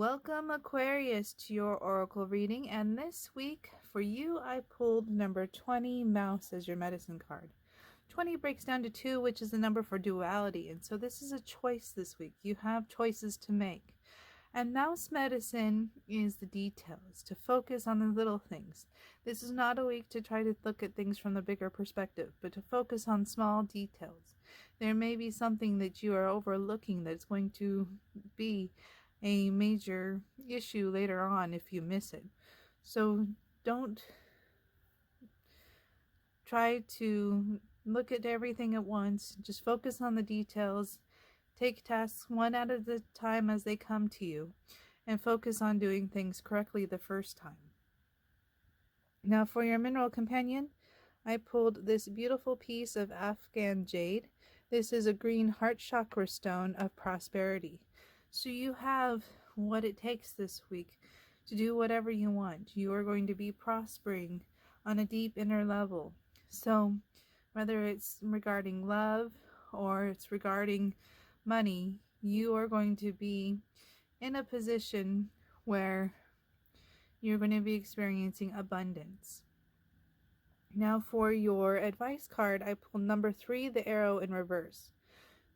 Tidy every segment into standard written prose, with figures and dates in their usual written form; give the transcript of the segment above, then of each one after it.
Welcome, Aquarius, to your oracle reading, and this week for you I pulled number 20, Mouse, as your medicine card. 20 breaks down to 2, which is the number for duality, and so this is a choice this week. You have choices to make. And Mouse medicine is the details, to focus on the little things. This is not a week to try to look at things from the bigger perspective, but to focus on small details. There may be something that you are overlooking that's going to be a major issue later on if you miss it. So don't try to look at everything at once. Just focus on the details. Take tasks one at a time as they come to you, and focus on doing things correctly the first time. Now for your mineral companion, I pulled this beautiful piece of Afghan jade. This is a green heart chakra stone of prosperity. So you have what it takes this week to do whatever you want. You are going to be prospering on a deep inner level. So whether it's regarding love or it's regarding money, you are going to be in a position where you're going to be experiencing abundance. Now for your advice card, I pulled number 3, the arrow in reverse.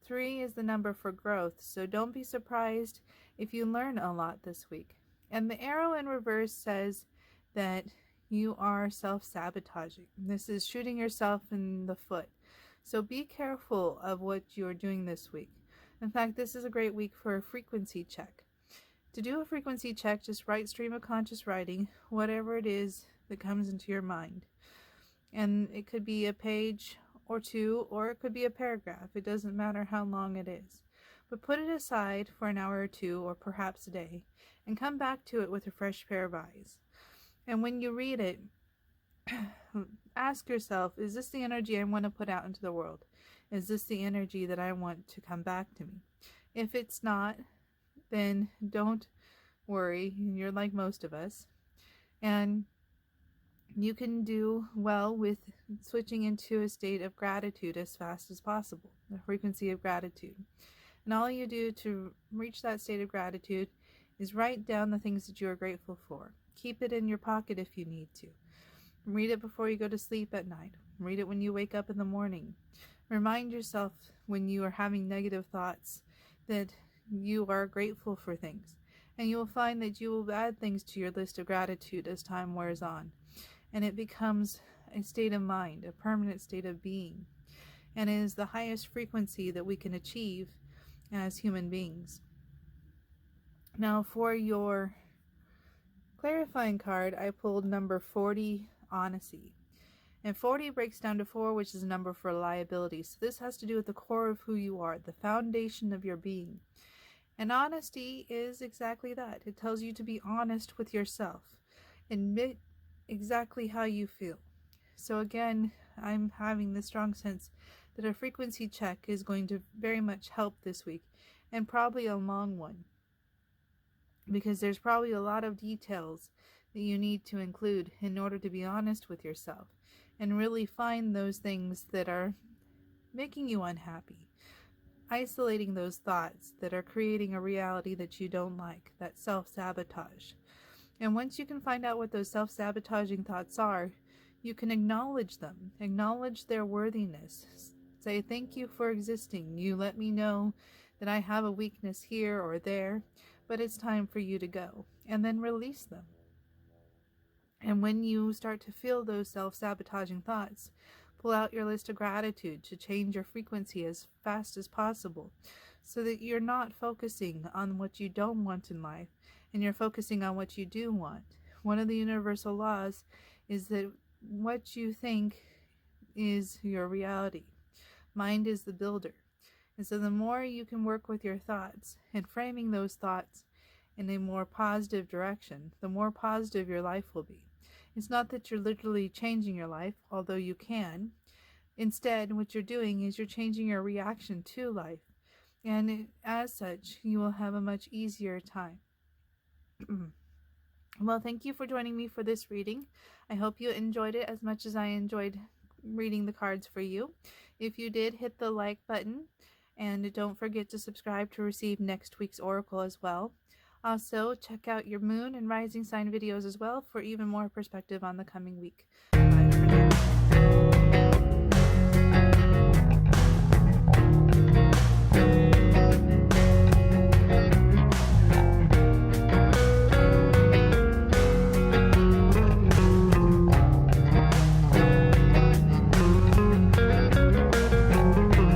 3 is the number for growth, so don't be surprised if you learn a lot this week. And the arrow in reverse says that you are self-sabotaging. This is shooting yourself in the foot. So be careful of what you're doing this week. In fact, this is a great week for a frequency check. To do a frequency check, just write stream of conscious writing, whatever it is that comes into your mind. And it could be a page or 2, or it could be a paragraph. It doesn't matter how long it is. But put it aside for an hour or 2, or perhaps a day, and come back to it with a fresh pair of eyes. And when you read it, ask yourself, is this the energy I want to put out into the world? Is this the energy that I want to come back to me? If it's not, then don't worry. You're like most of us. And you can do well with switching into a state of gratitude as fast as possible, the frequency of gratitude. And all you do to reach that state of gratitude is write down the things that you are grateful for. Keep it in your pocket if you need to. Read it before you go to sleep at night. Read it when you wake up in the morning. Remind yourself when you are having negative thoughts that you are grateful for things. And you will find that you will add things to your list of gratitude as time wears on. And it becomes a state of mind, a permanent state of being. And it is the highest frequency that we can achieve as human beings. Now for your clarifying card, I pulled number 40, Honesty. And 40 breaks down to 4, which is a number for liability. So this has to do with the core of who you are, the foundation of your being. And honesty is exactly that. It tells you to be honest with yourself. Admit exactly how you feel. So again, I'm having the strong sense that a frequency check is going to very much help this week, and probably a long one, because there's probably a lot of details that you need to include in order to be honest with yourself and really find those things that are making you unhappy, isolating those thoughts that are creating a reality that you don't like, that self-sabotage. And once you can find out what those self-sabotaging thoughts are, you can acknowledge them, acknowledge their worthiness. Say, thank you for existing. You let me know that I have a weakness here or there, but it's time for you to go. And then release them. And when you start to feel those self-sabotaging thoughts, pull out your list of gratitude to change your frequency as fast as possible, so that you're not focusing on what you don't want in life, and you're focusing on what you do want. One of the universal laws is that what you think is your reality. Mind is the builder. And so the more you can work with your thoughts and framing those thoughts in a more positive direction, the more positive your life will be. It's not that you're literally changing your life, although you can. Instead, what you're doing is you're changing your reaction to life. And as such, you will have a much easier time. Well, thank you for joining me for this reading. I hope you enjoyed it as much as I enjoyed reading the cards for you. If you did, hit the like button, and don't forget to subscribe to receive next week's oracle as well. Also, check out your moon and rising sign videos as well for even more perspective on the coming week. Bye.